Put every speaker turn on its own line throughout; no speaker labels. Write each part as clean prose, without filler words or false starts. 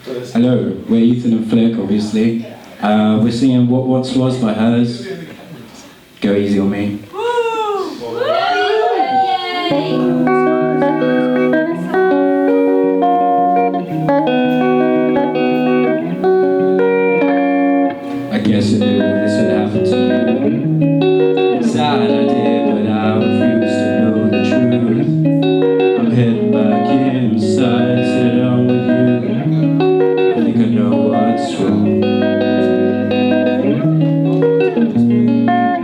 Hello, we're Ethan and Flick, obviously. We're singing What Once Was by Hers. Go easy on me. I guess I knew this would happen to you. Inside I did, but I refused to know the truth. I'm heading back inside, sit down with you. I think I know what's wrong.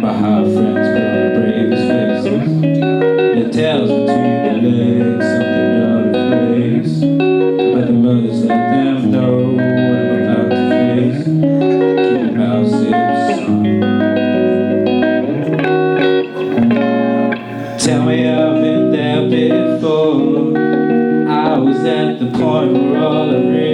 My high friends put on the bravest faces. Their tails between their legs, something out of place. But the mothers let them know what I'm about to face. Keep your mouth zipped, son. Tell me I've been there before. I was at the point where all I really